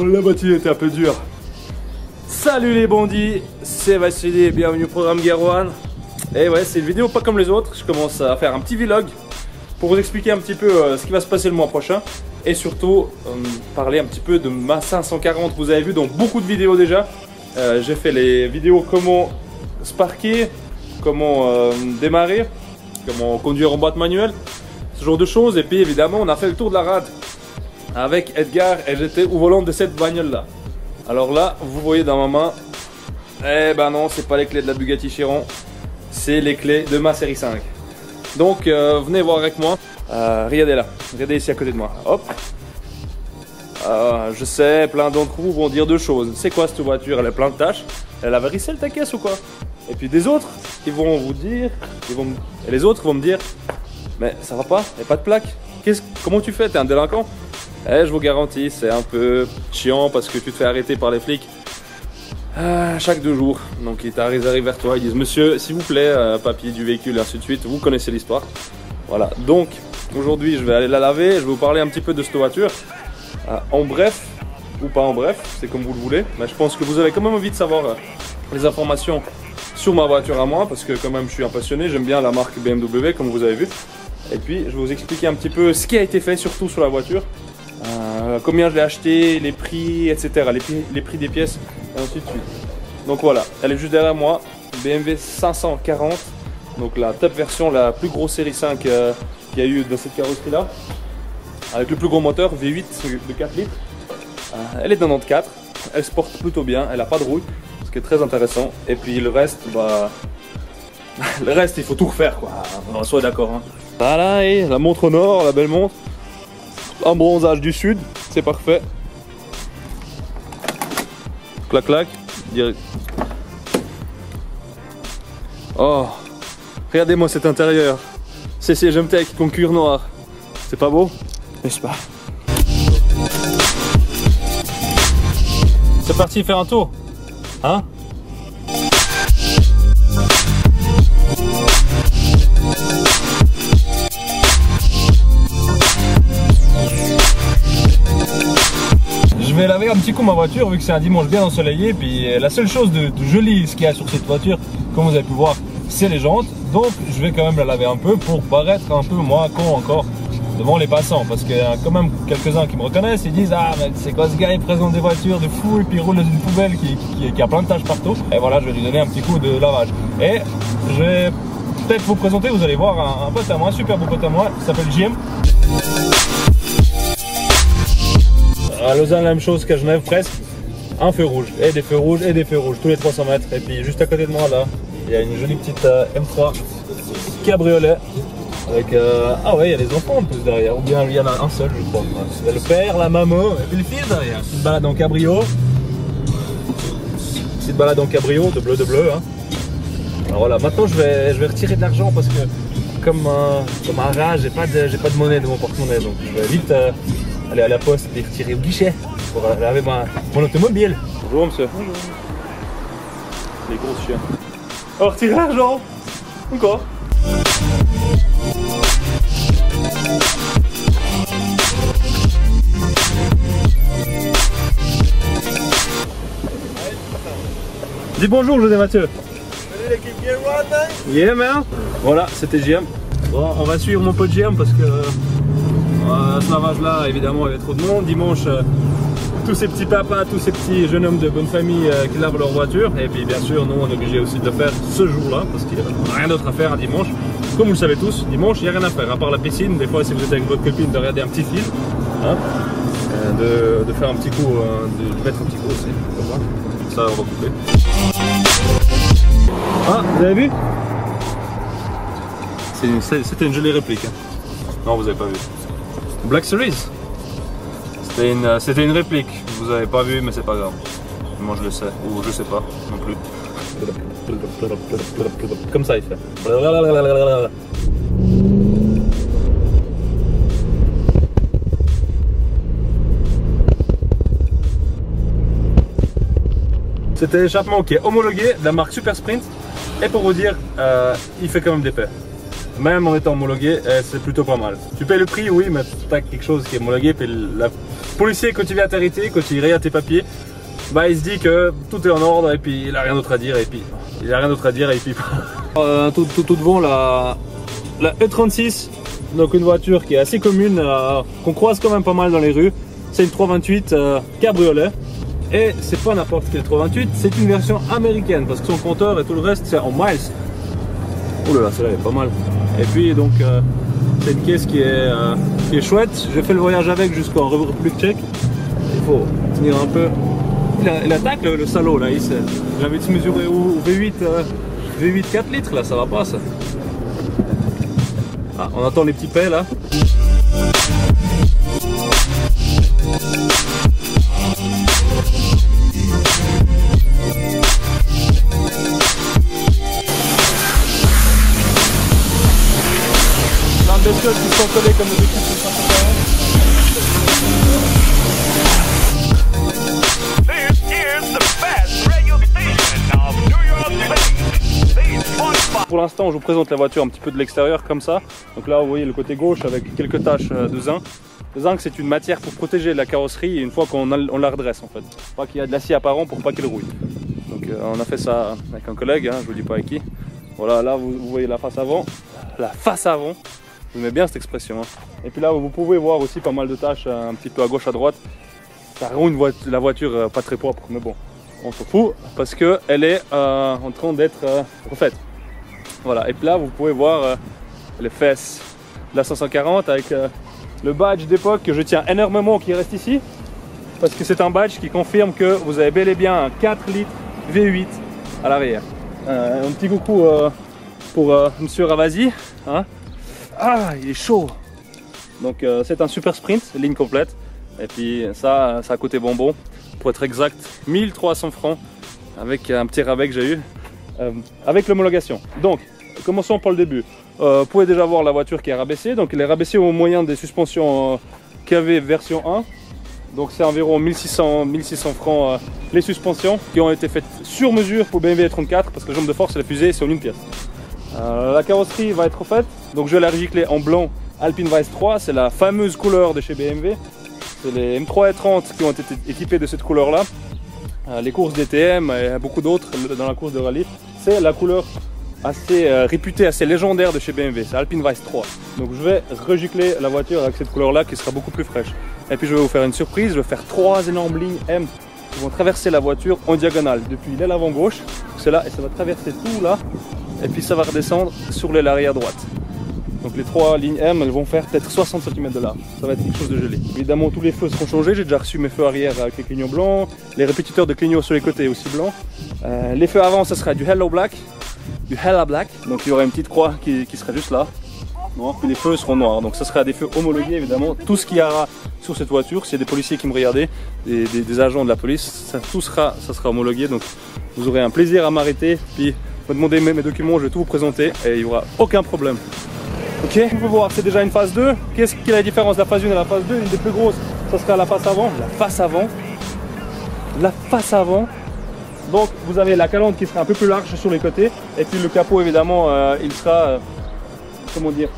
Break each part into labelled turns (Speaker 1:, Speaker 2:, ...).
Speaker 1: la matinée était un peu dure. Salut les bandits, c'est Vassili et bienvenue au programme Gear One. Et ouais, c'est une vidéo pas comme les autres. Je commence à faire un petit vlog pour vous expliquer un petit peu ce qui va se passer le mois prochain. Et surtout, parler un petit peu de ma 540. Vous avez vu dans beaucoup de vidéos déjà. J'ai fait les vidéos comment sparker, comment démarrer, comment conduire en boîte manuelle, ce genre de choses. Et puis évidemment, on a fait le tour de la rade avec Edgar et j'étais au volant de cette bagnole là. Alors là, vous voyez dans ma main, eh ben non, c'est pas les clés de la Bugatti Chiron, c'est les clés de ma série 5. Donc venez voir avec moi. Regardez là, regardez ici à côté de moi. Hop. Je sais, plein d'entre vous vont dire deux choses. C'est quoi cette voiture? Elle a plein de tâches. Elle a varicelle ta caisse ou quoi? Et puis des autres, ils vont vous dire, et les autres vont me dire, mais ça va pas, il n'y a pas de plaque. Comment tu fais? T'es un délinquant? Eh, je vous garantis, c'est un peu chiant parce que tu te fais arrêter par les flics chaque 2 jours. Donc ils arrivent vers toi, ils disent monsieur, s'il vous plaît, papier du véhicule, et ainsi de suite. Vous connaissez l'histoire. Voilà, donc aujourd'hui je vais aller la laver, je vais vous parler un petit peu de cette voiture. En bref, ou pas en bref, c'est comme vous le voulez. Mais je pense que vous avez quand même envie de savoir les informations sur ma voiture à moi, parce que quand même je suis un passionné, j'aime bien la marque BMW comme vous avez vu. Et puis je vais vous expliquer un petit peu ce qui a été fait, surtout sur la voiture. Combien je l'ai acheté, les prix, etc. Les prix des pièces, et ainsi de suite. Donc voilà, elle est juste derrière moi, BMW 540. Donc la top version, la plus grosse série 5 qu'il y a eu dans cette carrosserie là. Avec le plus gros moteur, V8 de 4 litres. Elle est dans 94, elle se porte plutôt bien, elle n'a pas de rouille, ce qui est très intéressant. Et puis le reste, bah... le reste il faut tout refaire quoi, on soit d'accord. Hein. Voilà, et la montre au nord, la belle montre. Un bronzage du sud, c'est parfait. Clac clac, direct. Oh, regardez-moi cet intérieur. CCM Tech, concure noir. C'est pas beau, n'est-ce pas? C'est parti faire un tour, hein? Je vais laver un petit coup ma voiture vu que c'est un dimanche bien ensoleillé. Puis la seule chose de joli ce qu'il y a sur cette voiture, comme vous avez pu voir, c'est les jantes. Donc je vais quand même la laver un peu pour paraître un peu moins con encore devant les passants. Parce qu'il y a quand même quelques-uns qui me reconnaissent, ils disent ah mais c'est quoi ce gars, il présente des voitures de fou et puis il roule dans une poubelle qui a plein de taches partout. Et voilà, je vais lui donner un petit coup de lavage. Et je vais peut-être vous présenter, vous allez voir un pote à moi, un super beau pote à moi, qui s'appelle JM. À Lausanne, la même chose qu'à Genève presque, un feu rouge, et des feux rouges, et des feux rouges, tous les 300 mètres. Et puis juste à côté de moi là, il y a une jolie petite M3 cabriolet, avec, ah ouais, il y a des enfants en plus derrière, ou bien il y en a un seul je crois. Il y a le père, la maman, et puis le fils derrière. Petite balade en cabrio, petite balade en cabrio, de bleu, hein. Alors voilà, maintenant je vais retirer de l'argent parce que comme un rat, j'ai pas de monnaie dans mon porte-monnaie, donc je vais vite aller à la poste et retirer au guichet pour laver mon automobile. Bonjour monsieur. Bonjour. Les gros chiens. Alors retirer l'argent. Encore. Dis bonjour José Mathieu.
Speaker 2: Salut l'équipe Gear One.
Speaker 1: Yeah man. Voilà, c'était JM. Bon, on va suivre mon pote JM parce que ce lavage là, évidemment, il y avait trop de monde. Dimanche, tous ces petits papas, tous ces petits jeunes hommes de bonne famille qui lavent leur voiture. Et puis bien sûr, nous on est obligé aussi de le faire ce jour-là parce qu'il n'y a rien d'autre à faire un dimanche. Comme vous le savez tous, dimanche, il n'y a rien à faire à part la piscine. Des fois, si vous êtes avec votre copine, de regarder un petit film, hein, de faire un petit coup, de mettre un petit coup aussi. Comme ça, on va couper. Ah, vous avez vu? C'était une jolie réplique. Hein. Non, vous avez pas vu. Black Series. C'était une réplique. Vous avez pas vu, mais c'est pas grave. Moi je le sais, ou je sais pas non plus. Comme ça il fait. C'était l'échappement qui est homologué de la marque Super Sprint. Et pour vous dire, il fait quand même des paix. même en étant homologué, c'est plutôt pas mal. Tu payes le prix, oui, mais tu as quelque chose qui est homologué. Puis le policier, quand il vient t'arrêter, quand il regarde tes papiers, bah il se dit que tout est en ordre et puis il a rien d'autre à dire et puis tout devant la E36, donc une voiture qui est assez commune, qu'on croise quand même pas mal dans les rues. C'est une 328 cabriolet et c'est pas n'importe quelle 328, c'est une version américaine parce que son compteur et tout le reste c'est en miles. Oh là là, celle-là est pas mal. Et puis donc c'est une caisse qui est chouette. J'ai fait le voyage avec jusqu'en République tchèque. Il faut tenir un peu. Il attaque le salaud là. J'ai envie de se mesurer au V8 4 litres là, ça va pas ça. Ah, on entend les petits pets là. Des choses qui sont collées comme des équipes de 180. Pour l'instant, je vous présente la voiture un petit peu de l'extérieur comme ça. Donc là, vous voyez le côté gauche avec quelques taches de zinc. Le zinc, c'est une matière pour protéger la carrosserie une fois qu'on la redresse en fait. Pas qu'il y a de l'acier apparent pour pas qu'elle rouille. Donc on a fait ça avec un collègue, hein, je vous dis pas avec qui. Voilà, là vous voyez la face avant. La face avant. J'aimais bien cette expression. Hein. Et puis là, vous pouvez voir aussi pas mal de taches un petit peu à gauche, à droite. Ça rend la voiture pas très propre, mais bon, on s'en fout parce qu'elle est en train d'être refaite. Voilà, et puis là, vous pouvez voir les fesses de la 540 avec le badge d'époque que je tiens énormément qui reste ici. Parce que c'est un badge qui confirme que vous avez bel et bien un 4 litres V8 à l'arrière. Un petit coucou pour Monsieur Ravasi. Hein. Ah, il est chaud. Donc c'est un super sprint, ligne complète. Et puis ça a coûté bonbon. Pour être exact, 1300 francs avec un petit rabais que j'ai eu avec l'homologation. Donc commençons par le début. Vous pouvez déjà voir la voiture qui est rabaissée. Donc elle est rabaissée au moyen des suspensions KV version 1. Donc c'est environ 1600 francs les suspensions qui ont été faites sur mesure pour BMW 34 parce que la jambe de force et la fusée c'est en une pièce. La carrosserie va être refaite, donc je vais la regicler en blanc Alpine Vice 3, c'est la fameuse couleur de chez BMW. C'est les M3 et 30 qui ont été équipés de cette couleur là. Les courses DTM et beaucoup d'autres dans la course de rallye, c'est la couleur assez réputée, assez légendaire de chez BMW, c'est Alpine Vice 3. Donc je vais regicler la voiture avec cette couleur là qui sera beaucoup plus fraîche. Et puis je vais vous faire une surprise, je vais faire 3 énormes lignes M qui vont traverser la voiture en diagonale depuis l'aile avant gauche, c'est là et ça va traverser tout là. Et puis ça va redescendre sur l'aile arrière droite. Donc les 3 lignes M, elles vont faire peut-être 60 cm de large. Ça va être quelque chose de gelé. Évidemment, tous les feux seront changés. J'ai déjà reçu mes feux arrière avec les clignotants blancs, les répétiteurs de clignotants sur les côtés aussi blancs. Les feux avant, ça sera du Hello Black. Du Hella Black. Donc il y aura une petite croix qui sera juste là. Noir. Puis les feux seront noirs. Donc ça sera des feux homologués évidemment. Tout ce qu'il y aura sur cette voiture, s'il y a des policiers qui me regardaient, des agents de la police, ça sera homologué. Donc vous aurez un plaisir à m'arrêter. Puis me demander mes documents, je vais tout vous présenter et il n'y aura aucun problème. Ok, vous pouvez voir, c'est déjà une phase 2. Qu'est-ce qui est la différence de la phase 1 et la phase 2? Une des plus grosses, ça sera la face avant. La face avant. La face avant. Donc vous avez la calandre qui sera un peu plus large sur les côtés. Et puis le capot évidemment, il sera, comment dire,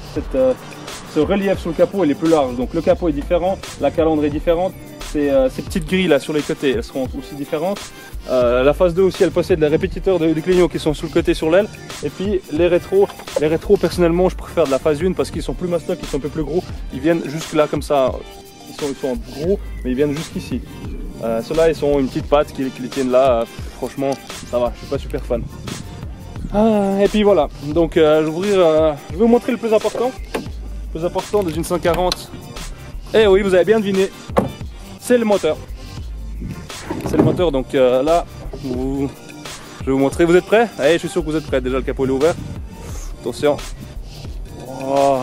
Speaker 1: ce relief sur le capot il est plus large. Donc le capot est différent, la calandre est différente. Ces petites grilles là sur les côtés, elles seront aussi différentes. La phase 2 aussi, elle possède les répétiteurs de clignotants qui sont sur le côté sur l'aile. Et puis les rétros personnellement je préfère de la phase 1 parce qu'ils sont plus mastoc, ils sont un peu plus gros. Ils viennent jusque là comme ça, ils sont gros mais ils viennent jusqu'ici. Ceux-là ils sont une petite patte qui les tiennent là, franchement ça va, je suis pas super fan. Et puis voilà, donc je vais vous montrer le plus important. Le plus important de une 140. Et oui, vous avez bien deviné, c'est le moteur. C'est le moteur, donc là, je vais vous montrer. Vous êtes prêts? Allez, je suis sûr que vous êtes prêts. Déjà, le capot est ouvert. Attention. Oh.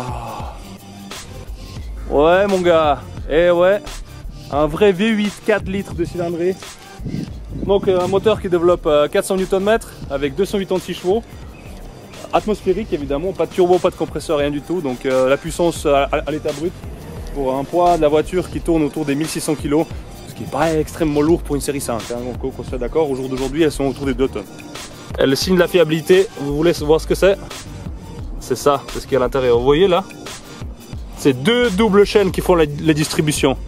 Speaker 1: Ouais, mon gars. Et ouais, un vrai V8 4 litres de cylindrée. Donc, un moteur qui développe 400 Nm avec 286 chevaux. Atmosphérique, évidemment. Pas de turbo, pas de compresseur, rien du tout. Donc, la puissance à l'état brut pour un poids de la voiture qui tourne autour des 1600 kg. Qui n'est pas extrêmement lourd pour une série 5, hein, donc on soit d'accord, au jour d'aujourd'hui elles sont autour des 2 tonnes. Le signe de la fiabilité, vous voulez voir ce que c'est c'est ça, c'est ce qu'il y a à l'intérieur. Vous voyez là? C'est 2 doubles chaînes qui font la distribution.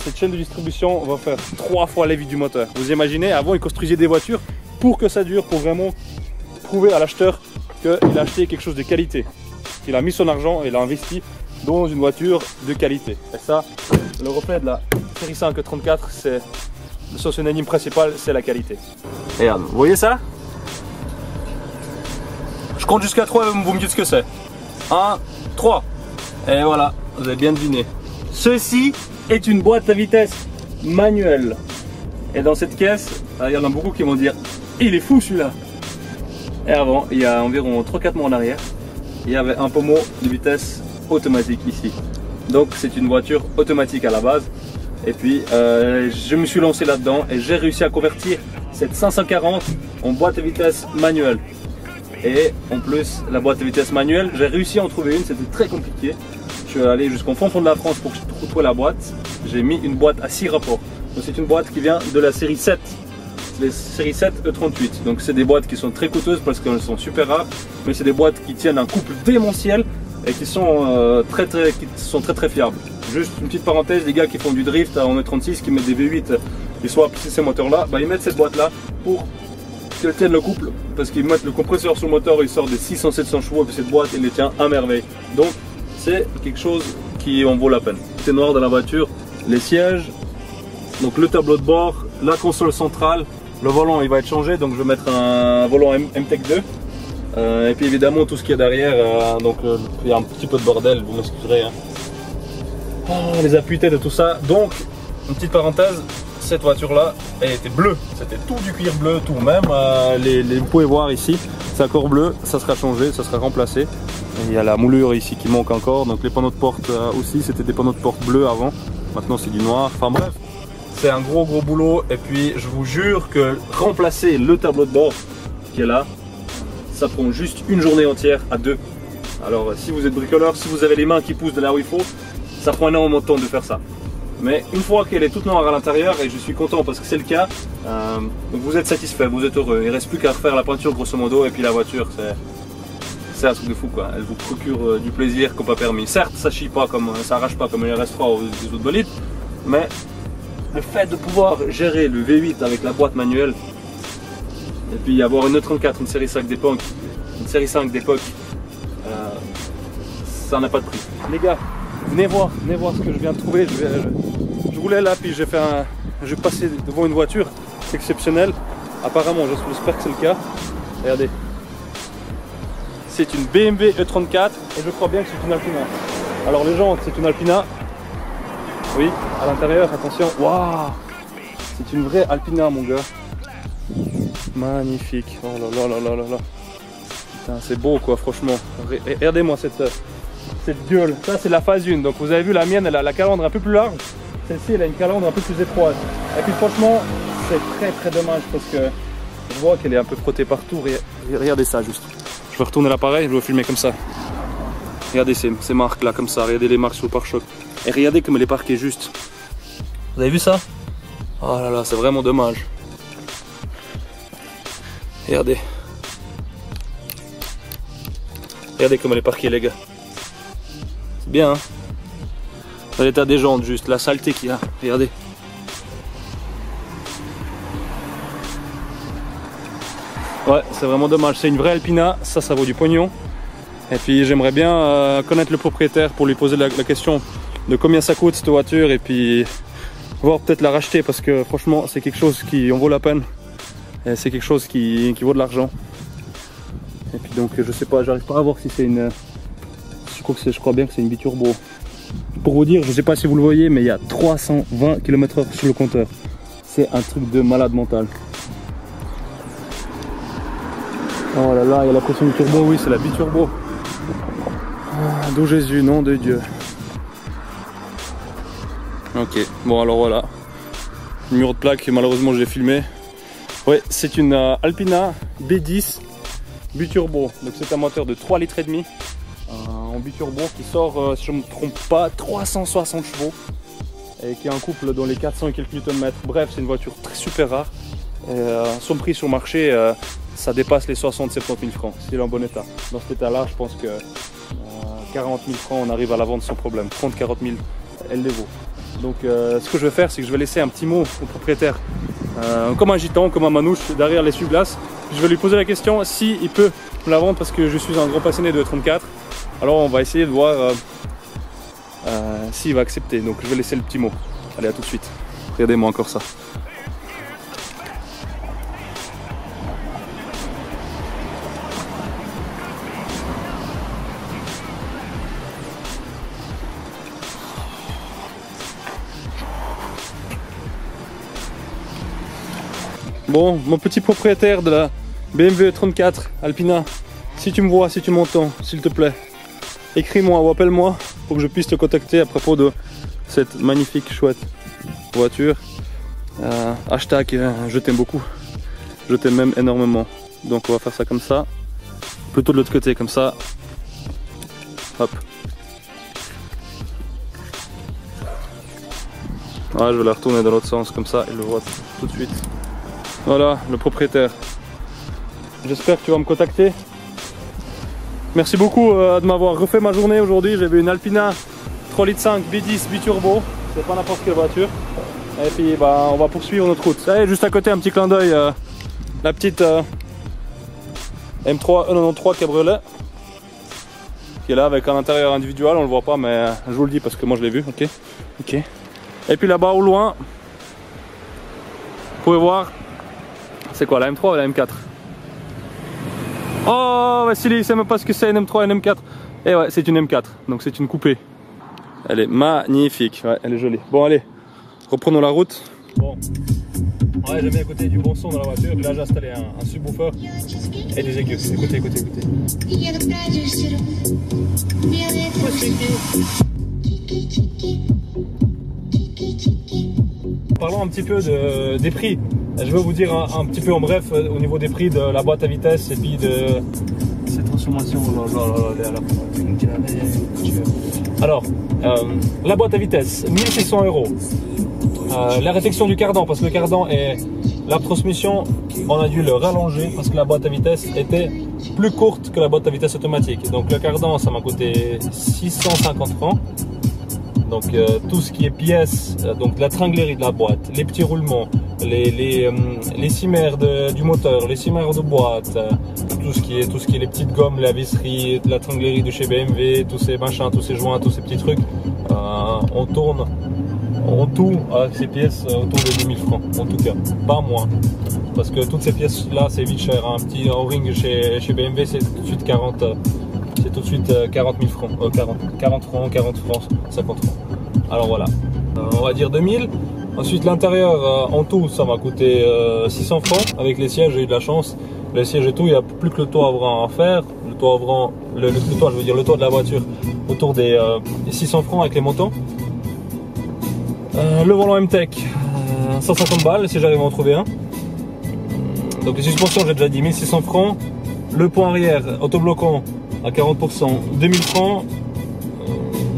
Speaker 1: Cette chaîne de distribution va faire 3 fois la vie du moteur. Vous imaginez, avant ils construisaient des voitures pour que ça dure, pour vraiment prouver à l'acheteur qu'il a acheté quelque chose de qualité. Qu'il a mis son argent et il a investi dans une voiture de qualité. Et ça, le reflet de la série 5 34, c'est son synonyme principal, c'est la qualité. Regarde, vous voyez ça? Je compte jusqu'à 3 et vous me dites ce que c'est. 1, 3. Et voilà, vous avez bien deviné. Ceci est une boîte à vitesse manuelle. Et dans cette caisse, il y en a beaucoup qui vont dire il est fou celui-là. Et avant, il y a environ 3-4 mois en arrière, il y avait un pommeau de vitesse automatique ici. Donc c'est une voiture automatique à la base. Et puis je me suis lancé là-dedans et j'ai réussi à convertir cette 540 en boîte à vitesse manuelle. Et en plus, la boîte à vitesse manuelle, j'ai réussi à en trouver une, c'était très compliqué. Je suis allé jusqu'au fond de la France pour trouver la boîte. J'ai mis une boîte à 6 rapports. Donc c'est une boîte qui vient de la série 7. Les séries 7 E38. Donc c'est des boîtes qui sont très coûteuses parce qu'elles sont super rares. Mais c'est des boîtes qui tiennent un couple démentiel et qui sont très fiables. Juste une petite parenthèse, les gars qui font du drift en E36, qui mettent des V8 et soit ces moteurs là, ils mettent cette boîte là pour qu'elle tienne le couple. Parce qu'ils mettent le compresseur sur le moteur, il sort des 600-700 chevaux et puis cette boîte elle les tient à merveille. Donc c'est quelque chose qui en vaut la peine. C'est noir dans la voiture, les sièges, donc le tableau de bord, la console centrale, le volant il va être changé, donc je vais mettre un volant MTEC 2. Et puis évidemment tout ce qu'il y a derrière, donc il y a un petit peu de bordel, vous m'excuserez. Hein. Oh, les appuis-têtes et tout ça. Donc, une petite parenthèse, cette voiture là, elle était bleue. C'était tout du cuir bleu, tout même. Vous pouvez voir ici, c'est encore bleu, ça sera changé, ça sera remplacé. Et il y a la moulure ici qui manque encore. Donc les panneaux de porte aussi, c'était des panneaux de porte bleus avant. Maintenant c'est du noir. Enfin bref, c'est un gros boulot. Et puis je vous jure que remplacer le tableau de bord qui est là, ça prend juste une journée entière à 2. Alors si vous êtes bricoleur, si vous avez les mains qui poussent de là où il faut, ça prend énormément de temps de faire ça. Mais une fois qu'elle est toute noire à l'intérieur, et je suis content parce que c'est le cas, donc vous êtes satisfait, vous êtes heureux. Il ne reste plus qu'à refaire la peinture grosso modo et puis la voiture, c'est un truc de fou quoi. Elle vous procure du plaisir comme pas permis. Certes, ça chie pas comme ça arrache pas comme les RS3 ou les autres bolides, mais le fait de pouvoir gérer le V8 avec la boîte manuelle et puis avoir une E34, une série 5 d'époque, ça n'a pas de prix. Les gars, venez voir ce que je viens de trouver. Je roulais là, puis je passais devant une voiture, c'est exceptionnel. Apparemment, j'espère que c'est le cas. Regardez, c'est une BMW E34 et je crois bien que c'est une Alpina. Alors les gens, c'est une Alpina. Oui, à l'intérieur, attention. Waouh, c'est une vraie Alpina, mon gars. Magnifique. Oh là là là là là. Putain, c'est beau quoi, franchement. Regardez-moi cette gueule. Ça, c'est la phase 1. Donc vous avez vu, la mienne, elle a la calandre un peu plus large. Celle-ci, elle a une calandre un peu plus étroite. Et puis franchement, c'est très dommage parce que je vois qu'elle est un peu frottée partout. Regardez ça juste. Je vais retourner l'appareil, je vais filmer comme ça. Regardez ces marques là, comme ça. Regardez les marques sur le pare-choc. Et regardez comme elle est parquée juste. Vous avez vu ça? Oh là là, c'est vraiment dommage. Regardez. Regardez comme elle est parquée, les gars. C'est bien, hein? Dans l'état des jantes, juste la saleté qu'il y a. Regardez. Ouais, c'est vraiment dommage. C'est une vraie Alpina. Ça vaut du pognon. Et puis j'aimerais bien connaître le propriétaire pour lui poser la question de combien ça coûte cette voiture. Et puis voir peut-être la racheter parce que franchement, c'est quelque chose qui en vaut la peine. C'est quelque chose qui vaut de l'argent. Et puis donc je sais pas, j'arrive pas à voir si c'est une... Je crois bien que c'est une biturbo. Pour vous dire, je sais pas si vous le voyez, mais il y a 320 km/h sur le compteur. C'est un truc de malade mental. Oh là là, il y a la pression du turbo, oui c'est la biturbo. Ah, d'où Jésus, nom de Dieu. Ok, bon alors voilà. Numéro de plaque, malheureusement je l'ai filmé. Ouais, c'est une Alpina B10 biturbo. Donc c'est un moteur de 3,5 litres en biturbo qui sort, si je ne me trompe pas, 360 chevaux. Et qui a un couple dans les 400 et quelques Nm. Bref, c'est une voiture super rare. Et, son prix sur le marché, ça dépasse les 60-70 000 francs, s'il est en bon état. Dans cet état-là, je pense que 40 000 francs, on arrive à la vendre sans problème. 30-40 000, elle les vaut. Donc ce que je vais faire, c'est que je vais laisser un petit mot au propriétaire, comme un gitan, comme un manouche, derrière l'essuie-glace. Je vais lui poser la question s'il peut me la vendre, parce que je suis un grand passionné de 34. Alors on va essayer de voir s'il va accepter. Donc je vais laisser le petit mot. Allez, à tout de suite. Regardez-moi encore ça. Bon, mon petit propriétaire de la BMW 34 Alpina, si tu me vois, si tu m'entends, s'il te plaît, écris-moi ou appelle-moi pour que je puisse te contacter à propos de cette magnifique, chouette voiture. Hashtag, je t'aime beaucoup, je t'aime même énormément. Donc on va faire ça comme ça, plutôt de l'autre côté, comme ça. Hop. Ah, je vais la retourner dans l'autre sens, comme ça, il le voit tout de suite. Voilà, le propriétaire. J'espère que tu vas me contacter. Merci beaucoup de m'avoir refait ma journée aujourd'hui. J'ai vu une Alpina 3,5 litres B10 biturbo. C'est pas n'importe quelle voiture. Et puis bah, on va poursuivre notre route. Allez, juste à côté, un petit clin d'œil. La petite M3 E93 cabriolet. Qui est là avec un intérieur individuel. On le voit pas, mais je vous le dis parce que moi je l'ai vu. Ok. Ok. Et puis là-bas au loin, vous pouvez voir. C'est quoi, la M3 ou la M4? Oh, Vassili, il sait même pas ce que c'est une M3 et une M4. Et ouais, c'est une M4, donc c'est une coupée. Elle est magnifique, ouais, elle est jolie. Bon, allez, reprenons la route. Bon, ouais, j'aime bien écouter du bon son dans la voiture. Là, j'ai installé un subwoofer et des aigus. Écoutez, écoutez, écoutez. Parlons un petit peu des prix. Je vais vous dire un petit peu en bref au niveau des prix de la boîte à vitesse et puis de cette transformation. Alors, la boîte à vitesse, 1600 €. La réfection du cardan, parce que le cardan et la transmission, on a dû le rallonger parce que la boîte à vitesse était plus courte que la boîte à vitesse automatique. Donc le cardan, ça m'a coûté 650 francs. Donc tout ce qui est pièces, donc la tringlerie de la boîte, les petits roulements, les cimères du moteur, les cimères de boîte, tout ce qui est les petites gommes, la visserie, la tringlerie de chez BMW, tous ces machins, tous ces joints, tous ces petits trucs, on tourne en tout avec ces pièces autour de 10 000 francs, en tout cas, pas moins. Parce que toutes ces pièces là c'est vite cher, un petit O-ring chez BMW c'est tout de suite 40 000 francs, 40 francs, 50 francs. Alors voilà, on va dire 2000. Ensuite l'intérieur en tout ça m'a coûté 600 francs avec les sièges. J'ai eu de la chance, les sièges et tout, il n'y a plus que le toit ouvrant à faire. Le toit ouvrant, le toit, je veux dire le toit de la voiture, autour des 600 francs avec les montants. Le volant M-Tech, 150 balles si j'arrive à en trouver un. Donc les suspensions j'ai déjà dit 1600 francs. Le pont arrière autobloquant à 40%, 2000 francs.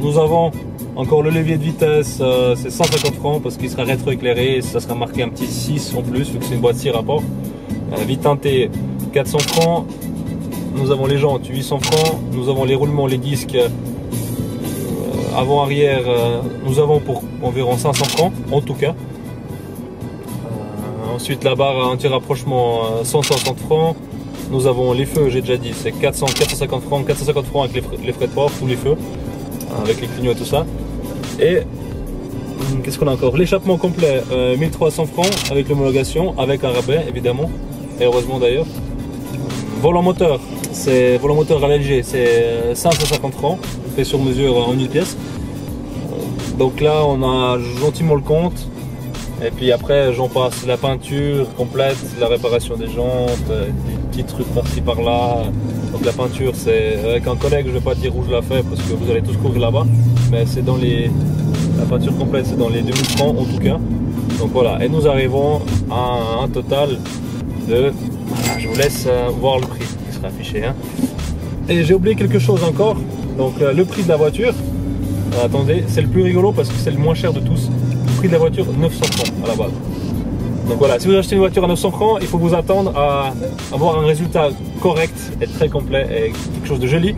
Speaker 1: Nous avons encore le levier de vitesse, c'est 150 francs parce qu'il sera rétroéclairé et ça sera marqué un petit 6 en plus vu que c'est une boîte 6 rapports. Vite teintée, 400 francs. Nous avons les jantes, 800 francs. Nous avons les roulements, les disques avant-arrière, nous avons pour environ 500 francs en tout cas. Ensuite la barre anti-rapprochement, 160 francs. Nous avons les feux, j'ai déjà dit, c'est 450 francs avec les frais de port, tous les feux, avec les clignots et tout ça. Et qu'est-ce qu'on a encore? L'échappement complet, 1300 francs avec l'homologation, avec un rabais évidemment, et heureusement d'ailleurs. Volant moteur, c'est volant moteur à l'LG, c'est 550 francs, fait sur mesure en une pièce. Donc là on a gentiment le compte. Et puis après j'en passe la peinture complète, la réparation des jantes, des petits trucs par-ci par-là. Donc la peinture c'est avec un collègue, je vais pas dire où je la fais parce que vous allez tous courir là-bas. Mais c'est dans la peinture complète c'est dans les 2000 francs en tout cas. Donc voilà, et nous arrivons à un total de... Voilà, je vous laisse voir le prix qui sera affiché. Hein. Et j'ai oublié quelque chose encore, donc le prix de la voiture. Attendez, c'est le plus rigolo parce que c'est le moins cher de tous. Le prix de la voiture, 900 francs à la base.
Speaker 3: Donc voilà, si vous achetez une voiture à 900 francs, il faut vous attendre à avoir un résultat correct et très complet et quelque chose de joli.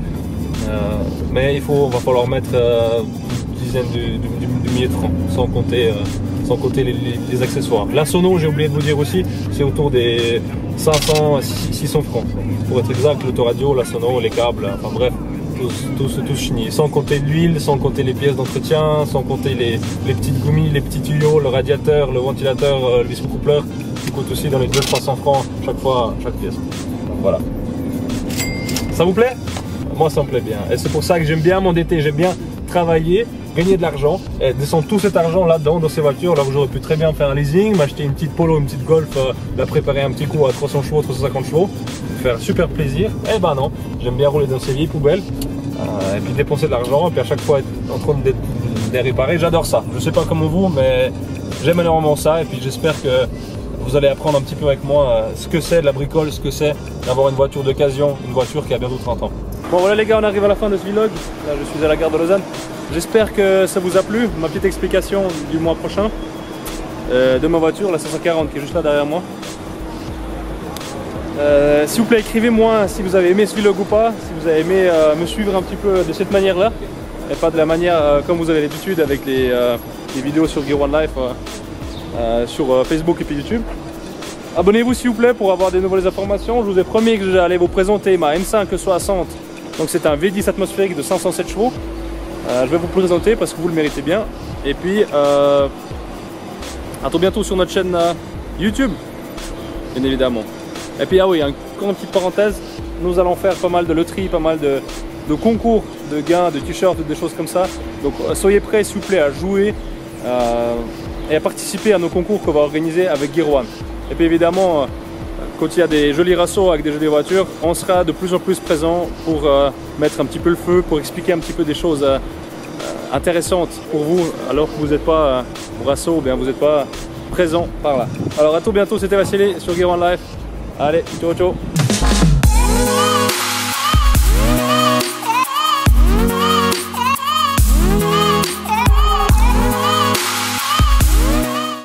Speaker 3: Mais va falloir mettre une dizaine de milliers de francs, sans compter les accessoires. La sono, j'ai oublié de vous dire aussi, c'est autour des 500-600 francs. Pour être exact, l'autoradio, la sono, les câbles, enfin bref, tout chini. Sans compter l'huile, sans compter les pièces d'entretien, sans compter les petites gommis, les petits tuyaux, le radiateur, le ventilateur, le viscocoupleur, qui coûte aussi dans les 200-300 francs chaque pièce. Donc voilà. Ça vous plaît? Moi ça me plaît bien. Et c'est pour ça que j'aime bien m'endetter, j'aime bien travailler, gagner de l'argent et descendre tout cet argent là-dedans dans ces voitures. Là où j'aurais pu très bien faire un leasing, m'acheter une petite Polo, une petite Golf, la préparer un petit coup à 300 chevaux, 350 chevaux, faire super plaisir. Eh ben non, j'aime bien rouler dans ces vieilles poubelles et puis dépenser de l'argent et puis à chaque fois être en train de les réparer. J'adore ça. Je sais pas comment vous, mais j'aime énormément ça et puis j'espère que vous allez apprendre un petit peu avec moi ce que c'est de la bricole, ce que c'est d'avoir une voiture d'occasion, une voiture qui a bientôt 30 ans.
Speaker 1: Bon voilà les gars, on arrive à la fin de ce vlog. Là je suis à la gare de Lausanne. J'espère que ça vous a plu, ma petite explication du mois prochain de ma voiture, la 540 qui est juste là derrière moi. S'il vous plaît, écrivez-moi si vous avez aimé ce vlog ou pas, si vous avez aimé me suivre un petit peu de cette manière-là et pas de la manière comme vous avez l'habitude avec les vidéos sur Gear One Life sur Facebook et puis YouTube. Abonnez-vous s'il vous plaît pour avoir des nouvelles informations. Je vous ai promis que j'allais vous présenter ma M5 60. Donc c'est un V10 atmosphérique de 507 chevaux. Je vais vous présenter parce que vous le méritez bien. Et puis à tout bientôt sur notre chaîne YouTube, bien évidemment. Et puis ah oui, une petite parenthèse, nous allons faire pas mal de loteries, pas mal de concours de gains, de t-shirts, des choses comme ça. Donc soyez prêts s'il vous plaît à jouer et à participer à nos concours qu'on va organiser avec Gear One. Et puis évidemment, quand il y a des jolis rassos avec des jolies voitures, on sera de plus en plus présent pour mettre un petit peu le feu, pour expliquer un petit peu des choses intéressantes pour vous, alors que vous n'êtes pas au rasso, ou bien vous n'êtes pas présent par là. Alors à tout bientôt, c'était Vassili sur Gear One Life. Allez, ciao ciao.